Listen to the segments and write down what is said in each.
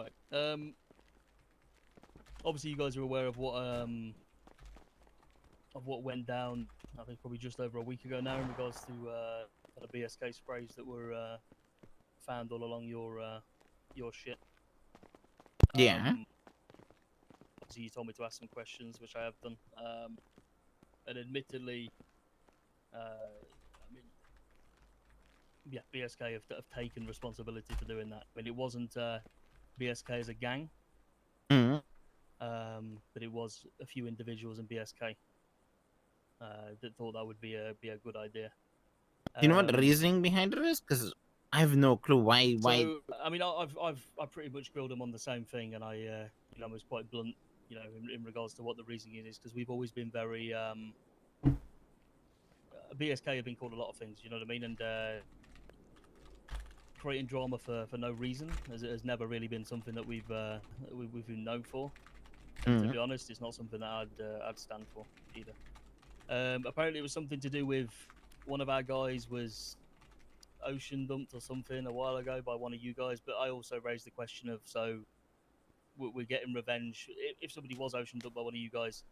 Right. Obviously, you guys are aware of what went down. I think probably just over a week ago now, in regards to kind of BSK sprays that were found all along your shit. Yeah. Obviously, you told me to ask some questions, which I have done. And admittedly, I mean, yeah, BSK have taken responsibility for doing that. I mean, it wasn't BSK as a gang, but it was a few individuals in BSK that thought that would be a good idea. You know what the reasoning behind it is? Because I have no clue why. So I mean, I've pretty much grilled them on the same thing, and I was quite blunt, in regards to what the reasoning is, because we've always been very BSK have been called a lot of things, you know what I mean, and creating drama for no reason has never really been something that we've been known for. And to be honest, it's not something that I'd stand for either. Apparently, it was something to do with one of our guys was ocean dumped or something a while ago by one of you guys, but I also raised the question of, so we're getting revenge if somebody was ocean dumped by one of you guys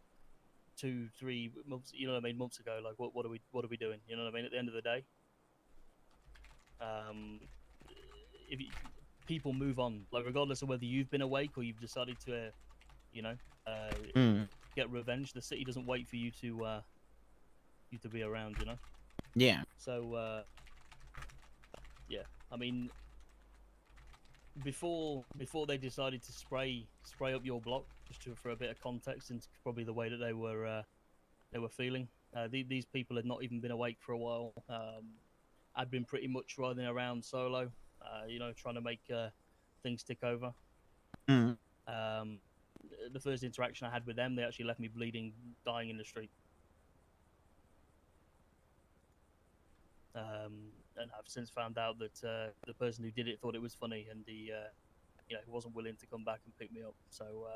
2-3 months, you know what I mean, months ago. Like, what are we doing, you know what I mean? At the end of the day, if people move on, like, regardless of whether you've been awake or you've decided to get revenge, the city doesn't wait for you to be around, you know. Yeah. So yeah, I mean, before they decided to spray up your block, just for a bit of context into probably the way that they were feeling. These people had not even been awake for a while. I'd been pretty much riding around solo, trying to make things tick over. The first interaction I had with them, they actually left me bleeding, dying in the street. And I've since found out that the person who did it thought it was funny, and he wasn't willing to come back and pick me up. So,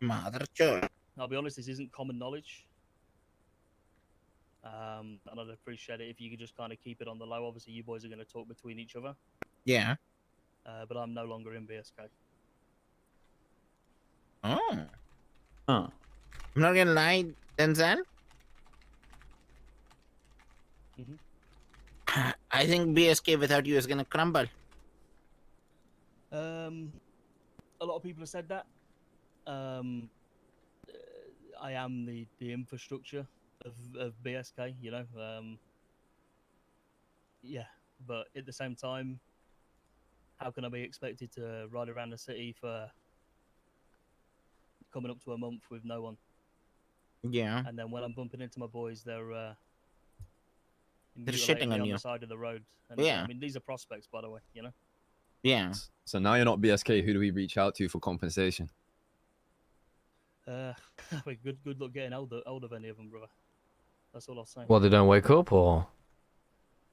Mother church. I'll be honest, this isn't common knowledge. And I'd appreciate it if you could just kind of keep it on the low. Obviously, you boys are going to talk between each other. Yeah. But I'm no longer in BSK. Oh. Huh. I'm not gonna lie, Denzel. I think BSK without you is gonna crumble. A lot of people have said that. I am the infrastructure of BSK, you know. Yeah, but at the same time, how can I be expected to ride around the city for coming up to a month with no one? Yeah. And then when I'm bumping into my boys, they're shitting on me you the side of the road. And yeah. I mean, these are prospects, by the way, you know. Yeah. So now you're not BSK. Who do we reach out to for compensation? Good luck getting hold of any of them, brother. That's all I'll say. Well, they don't wake up, or?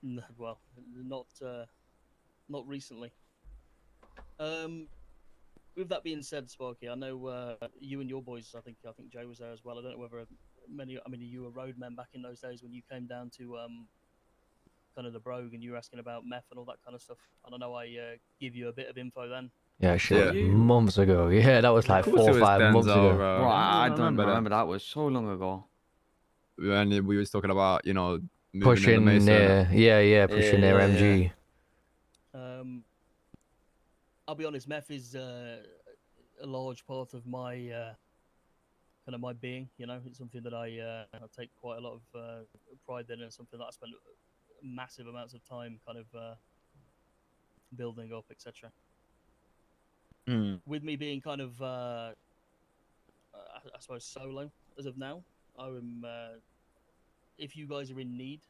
No, well, not recently. With that being said, Sparky, I know you and your boys. I think Jay was there as well. I don't know whether many. I mean, you were roadmen back in those days when you came down to kind of the Brogue, and you were asking about meth and all that kind of stuff. I don't know. I give you a bit of info then. Yeah, shit. Yeah. Months ago. Yeah, that was like 4 or 5 months ago. Bro, I don't remember. That was so long ago. When we was talking about, pushing near, pushing near MG. I'll be honest, meth is a large part of my kind of my being. You know, it's something that I take quite a lot of pride in, and something that I spend massive amounts of time kind of building up, etc. With me being kind of, I suppose, solo as of now, I'm. If you guys are in need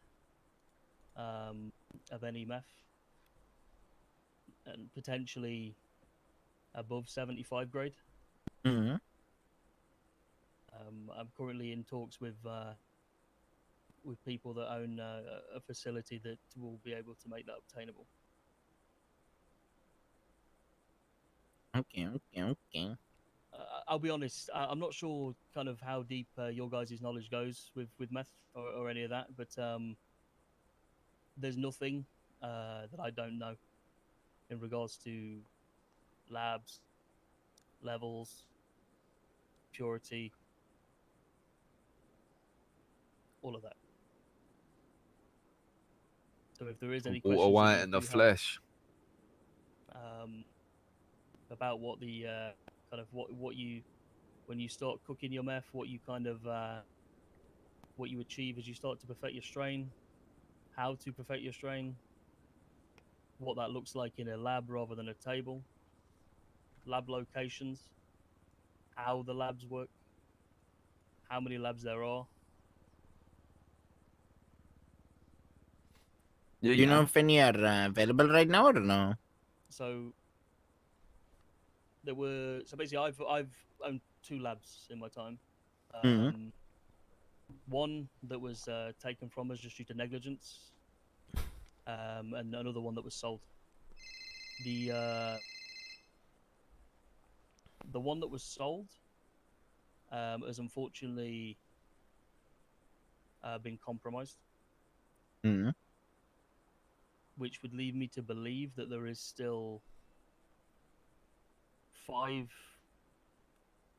of any meth, and potentially above 75 grade, I'm currently in talks with people that own a facility that will be able to make that obtainable. Okay. I'll be honest, I'm not sure kind of how deep your guys' knowledge goes with meth or any of that, but there's nothing that I don't know in regards to labs, levels, purity, all of that. So if there is any questions Water that white you in the do have, flesh. about what the kind of what you when you start cooking your meth, what you kind of what you achieve as you start to perfect your strain, how to perfect your strain, what that looks like in a lab rather than a table, lab locations, how the labs work, how many labs there are. Yeah, Do you know yeah. if any are available right now or no? So there were basically I've owned 2 labs in my time. Mhm. One that was taken from us just due to negligence, and another one that was sold. The the one that was sold has unfortunately been compromised, Mhm. which would lead me to believe that there is still 5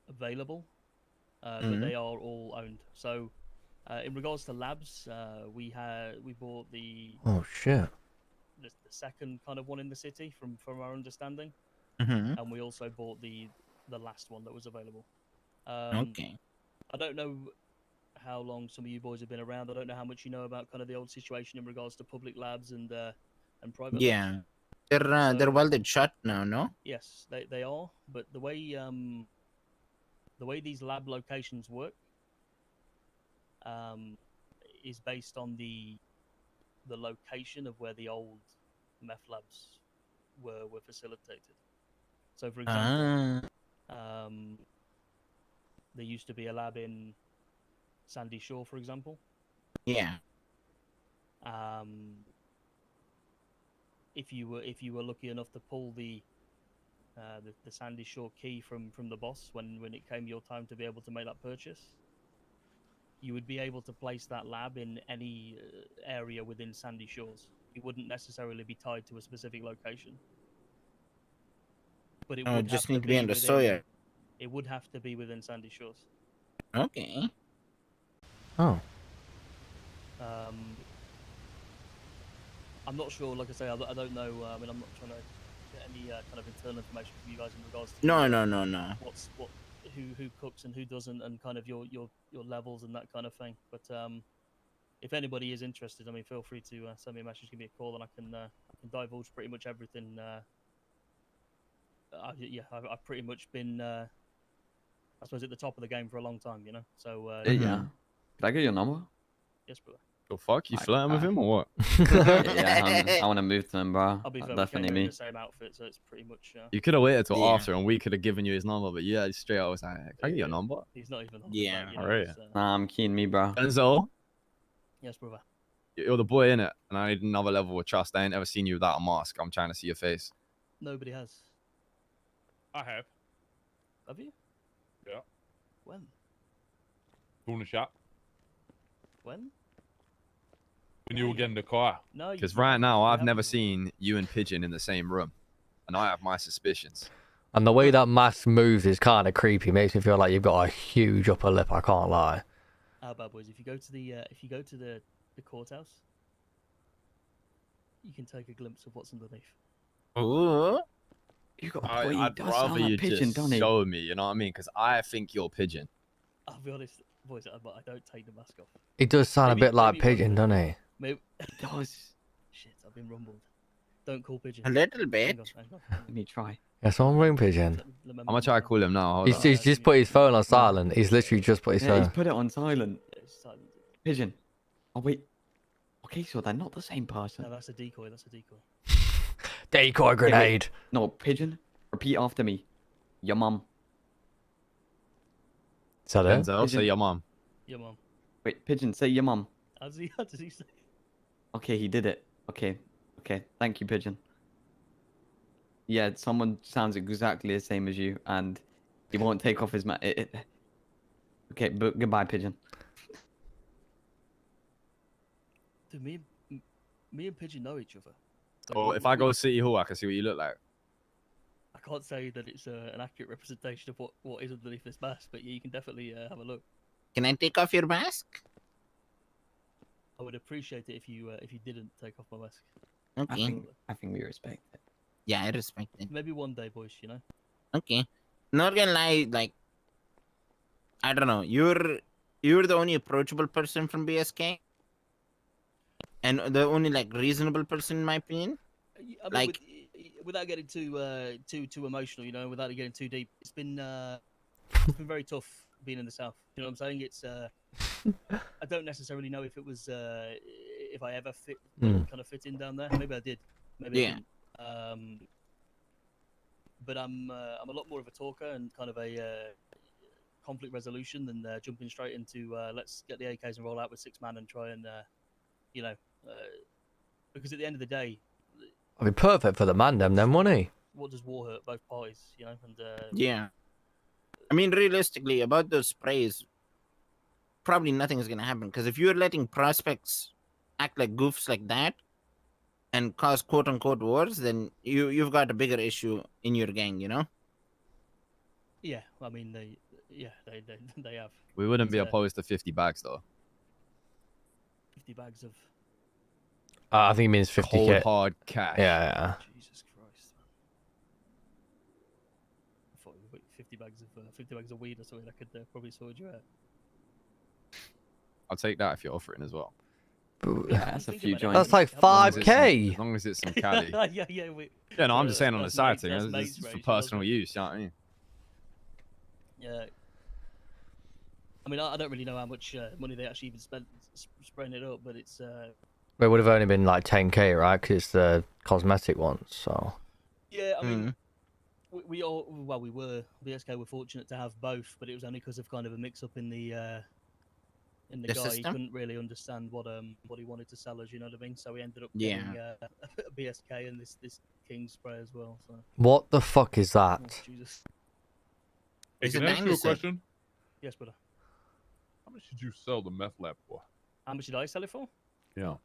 available, but they are all owned. So, in regards to labs, we bought Oh shit. the second kind of one in the city from our understanding, Mhm. and we also bought the last one that was available. Okay. I don't know how long some of you boys have been around. I don't know how much you know about kind of the old situation in regards to public labs and private labs. Yeah. They're So welded shut now, no? yes, they are, but the way these lab locations work is based on the location of where the old meth labs were facilitated. So, for example, Ah. um, there used to be a lab in Sandy Shore, for example. Yeah. Um, if you were lucky enough to pull the Sandy Shore key from the boss when it came your time to be able to make that purchase, you would be able to place that lab in any area within Sandy Shores. You wouldn't necessarily be tied to a specific location, but it Oh, would have just to need to be be on the within. Sawyer. It would have to be within Sandy Shores. Okay. Oh. Um, I'm not sure. Like I say, I don't know. I mean, I'm not trying to get any kind of internal information from you guys in regards to No, no, no, no. who cooks and who doesn't, and kind of your levels and that kind of thing. But if anybody is interested, I mean, feel free to send me a message, give me a call, and I can divulge pretty much everything. I've pretty much been, I suppose, at the top of the game for a long time, you know. So Yeah, yeah. Could I get your number? yes, brother. The fuck? You Like, flirting with him or what? Yeah, I want to move to him, bro. I'll be fair. Definitely We came here in me. the same outfit, so it's pretty much. You could have waited till Yeah. after and we could have given you his number, but yeah, straight out was like, can I get your number? He's not even on Yeah. the you know, Alright. Nah, I'm keen, me, bro. Denzel, yes, brother. you're the boy in it, and I need another level of trust. I ain't ever seen you without a mask. I'm trying to see your face. Nobody has. I have. Have you? Yeah. When? Corner shop. When? When you were getting the car. No. Because right now, I've never haven't. seen you and Pigeon in the same room, and I have my suspicions. And the way that mask moves is kind of creepy. Makes me feel like you've got a huge upper lip. I can't lie. Bad boys. If you go to the courthouse, you can take a glimpse of what's underneath. Ooh. You got I'd rather you pigeon, just don't he? show me, you know what I mean? Because I think you're Pigeon. I'll be honest, boys. I don't take the mask off. He does sound Maybe- a bit like maybe one Pigeon, day. doesn't he? Maybe. It does. Shit, I've been rumbled. Don't call pigeon. A little Hang bit. on, hang on. Let me try. Yeah, someone ring Pigeon. Let me I'm gonna try to call him now. Hold He's, on. he's just put his phone on silent. He's literally just put his Yeah, he's phone. put it on silent. Yeah, it's silent. Pigeon. Oh, wait. Okay, so they're not the same person. No, that's a decoy. That's a decoy. Decoy grenade. No, Pigeon. Repeat after me. Your mum. Is that it? Denzel, say your mom. Your mom. Wait, Pigeon, say your mum. How does he say? Okay, he did it. Okay. Okay, thank you, Pigeon. Yeah, someone sounds exactly the same as you, and he won't take off his mask. Okay, but goodbye, Pigeon. Dude, me and Pigeon know each other. Or if I go to City Hall, I can see what you look like. I can't say that it's an accurate representation of what is underneath this mask, but yeah, you can definitely have a look. Can I take off your mask? I would appreciate it if you didn't take off my mask. Okay. I think we respect it. Yeah, I respect it. Maybe one day, boys. You know. Okay. Not gonna lie, like, I don't know. You're the only approachable person from BSK, and the only like reasonable person in my opinion. I mean, Like- without getting too emotional, you know, without getting too deep, it's been very tough being in the south. You know what I'm saying? It's I don't necessarily know if it was if I ever kind of fit in down there. Maybe I did. Maybe I didn't. But I'm a lot more of a talker and kind of a conflict resolution than jumping straight into let's get the AKs and roll out with 6 man and try and you know because at the end of the day, I'd be perfect for the Mandem then, wouldn't he? what does war hurt? Both parties, you know. And Yeah. I mean, realistically, about those sprays, probably nothing is gonna happen because if you're letting prospects act like goofs like that and cause quote unquote wars, then you've got a bigger issue in your gang, you know? yeah, I mean they have We wouldn't be It's, opposed to 50 bags though. 50 bags of I think he means 50k. Cold hard cash. Yeah. Jesus Christ. Man. I thought it was 50 bags of weed or something. I could probably sort you out. I'll take that if you're offering as well. Yeah, that's a Think few about it. joints. That's like As long as it's some- 5k. As long as it's some caddy. yeah. Yeah, no, I'm just saying on the that's side mates- thing. that's It's mates for race, you know, personal so- use. You know what I mean? Yeah. I mean, I don't really know how much money they actually even spent spraying it up, but it's It would have only been like 10k, right? Because it's the cosmetic ones. So yeah. I mean, we were BSK were fortunate to have both, but it was only because of kind of a mix up in the The guy. He system? couldn't really understand what he wanted to sell us. You know what I mean? So we ended up Yeah. getting a BSK and this King spray as well. So what the fuck is oh, that? Jesus. Hey, Is can it I ask you a dinosaur? question? Yes, brother. How much did you sell the meth lab for? How much did I sell it for? Yeah.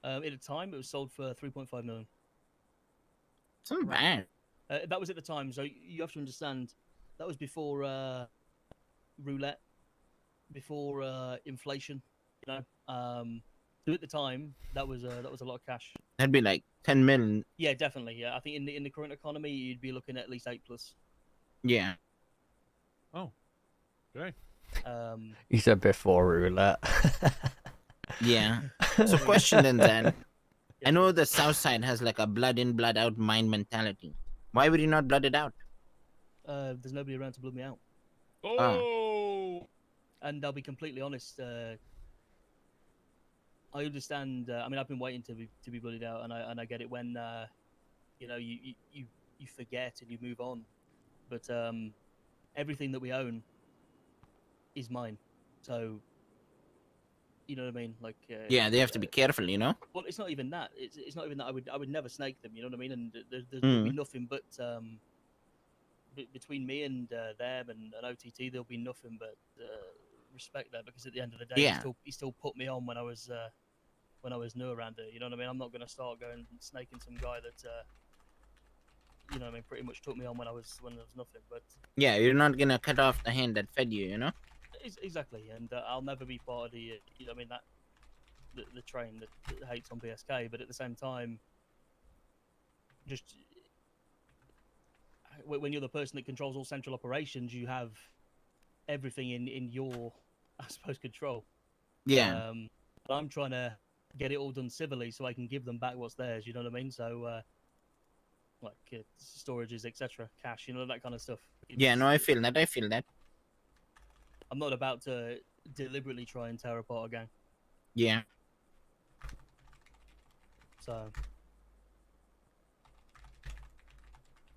At the time, it was sold for 3.5 million. It's not bad. That was at the time, so you have to understand that was before roulette, before inflation. You know, so at the time that was a lot of cash. That'd be like 10 million. Yeah, definitely. Yeah, I think in the current economy, you'd be looking at least 8+. Yeah. Oh. Okay. He said before roulette. Yeah. So question then. I know the south side has like a blood in, blood out mind mentality. Why would you not blood it out? There's nobody around to blood me out, Oh. and I'll be completely honest. I understand. I mean, I've been waiting to be blooded out, and I get it when you know you forget and you move on, but everything that we own is mine, so you know what I mean. Like Yeah, they have to be careful, you know? well, it's not even that. It's not even that. I would never snake them. You know what I mean? And there'll be nothing but between me and them and OTT, there'll be nothing but respect there, because at the end of the day, Yeah. he still put me on when I was new around it. You know what I mean? I'm not gonna start going snaking some guy that you know what I mean, pretty much took me on when there was nothing. But Yeah, you're not gonna cut off the hand that fed you, you know? exactly, and I'll never be part of the you know what I mean, that the train that hates on BSK. But at the same time, just when you're the person that controls all central operations, you have everything in your, I suppose, control. Yeah. But I'm trying to get it all done civilly so I can give them back what's theirs. You know what I mean? So like storages, etc., cash, you know, that kind of stuff. Yeah, no, I feel that. I'm not about to deliberately try and tear apart a gang. Yeah. So,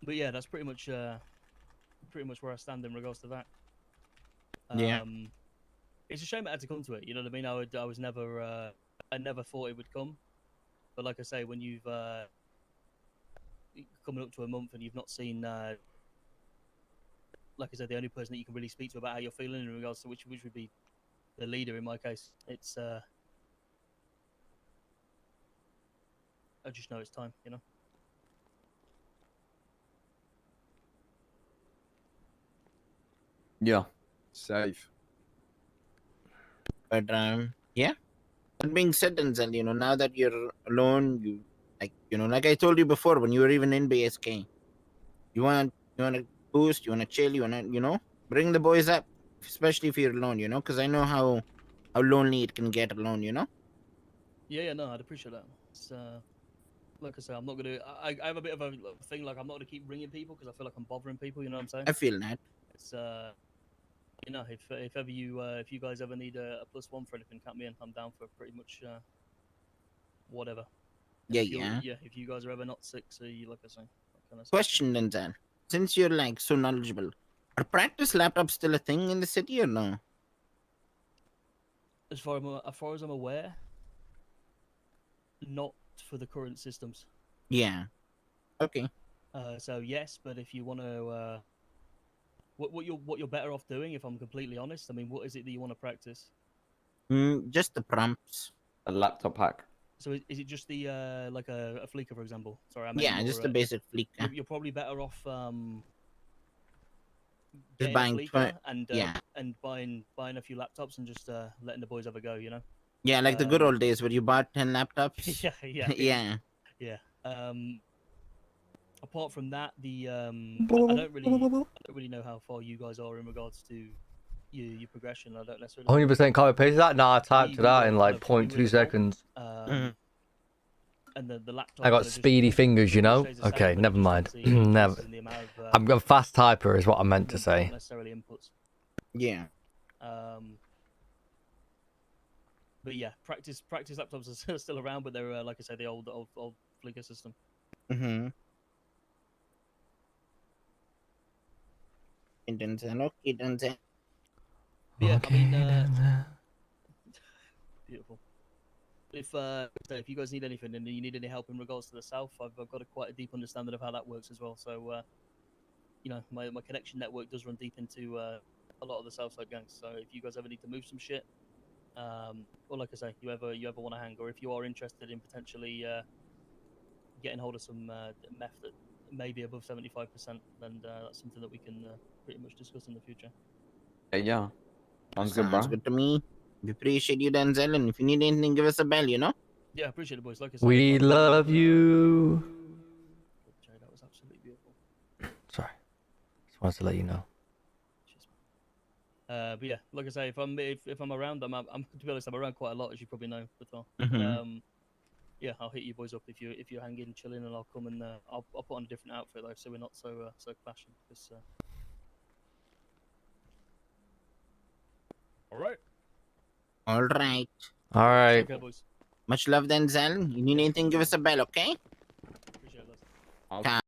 but yeah, that's pretty much where I stand in regards to that. Yeah. It's a shame it had to come to it. You know what I mean? I was never, I never thought it would come. But like I say, when you've coming up to a month and you've not seen, like I said, the only person that you can really speak to about how you're feeling in regards to which would be the leader in my case, it's I just know it's time, you know. Yeah. Safe. But yeah. That being said, Denzel, you know, now that you're alone, you like I told you before when you were even in BSK, you want to boost, you want to chill, you want to bring the boys up, especially if you're alone, because I know how lonely it can get alone, Yeah, no, I'd appreciate that. It's, like I say, I'm not gonna. I have a bit of a thing. Like I'm not gonna keep ringing people because I feel like I'm bothering people. You know what I'm saying? I feel that. It's if ever if you guys ever need a +1 for anything, count me in. I'm down for pretty much whatever. Yeah, If you're- yeah. Yeah, if you guys are ever not sick, so you like I say. That kind of stuff. Question, Denzel, since you're like so knowledgeable, are practice laptops still a thing in the city or no? As far as I'm aware, not for the current systems. Yeah. Okay. So yes, but if you want to, what you're better off doing, if I'm completely honest, I mean, what is it that you want to practice? Just the prompts. A laptop hack. So is it just the like a flicker, for example? Sorry, I meant Yeah, more, just the basic fleek. You're probably better off Just getting buying a fleeker and yeah. and buying a few laptops and just letting the boys have a go, you know? Yeah, like the good old days where you bought 10 laptops. yeah. Yeah. Apart from that, I don't really know how far you guys are in regards to your progression. I don't necessarily. 100% copy paste that? Nah, I typed We it were out in like kind of- we were 0.2 seconds. And the laptop. I got kinda just- speedy fingers, you know? stays the same, Okay, but it never just mind. obviously Never. increases in the amount of, I'm a fast typer, is what I meant to not say. necessarily inputs. Yeah. But yeah, practice laptops are still around, but they're like I say, the old Flickr system. Mm-hmm. Denzel, okay, Denzel. Yeah, I mean, then. beautiful. If you guys need anything and you need any help in regards to the south, I've got quite a deep understanding of how that works as well. So, my connection network does run deep into a lot of the Southside gangs. So if you guys ever need to move some shit, or like I say, you ever want to hang, or if you are interested in potentially getting hold of some meth that may be above 75%, then that's something that we can pretty much discuss in the future. Yeah. Sounds good, bro. Sounds good to me. We appreciate you, Denzel, and if you need anything, give us a bell, Yeah, I appreciate it, boys. Like I say, We love you. Jay, that was absolutely beautiful. Sorry. Just wanted to let you know. Cheers, man. But yeah, like I say, if I'm around, I'm to be honest, I'm around quite a lot, as you probably know. But yeah, I'll hit you boys up if you're hanging, chilling, and I'll come and I'll put on a different outfit though, so we're not so clashing. Because All right. All right. All right. okay, boys. Much love, Denzel. You need anything, give us a bell, okay? Appreciate it, lads. I'll Ca-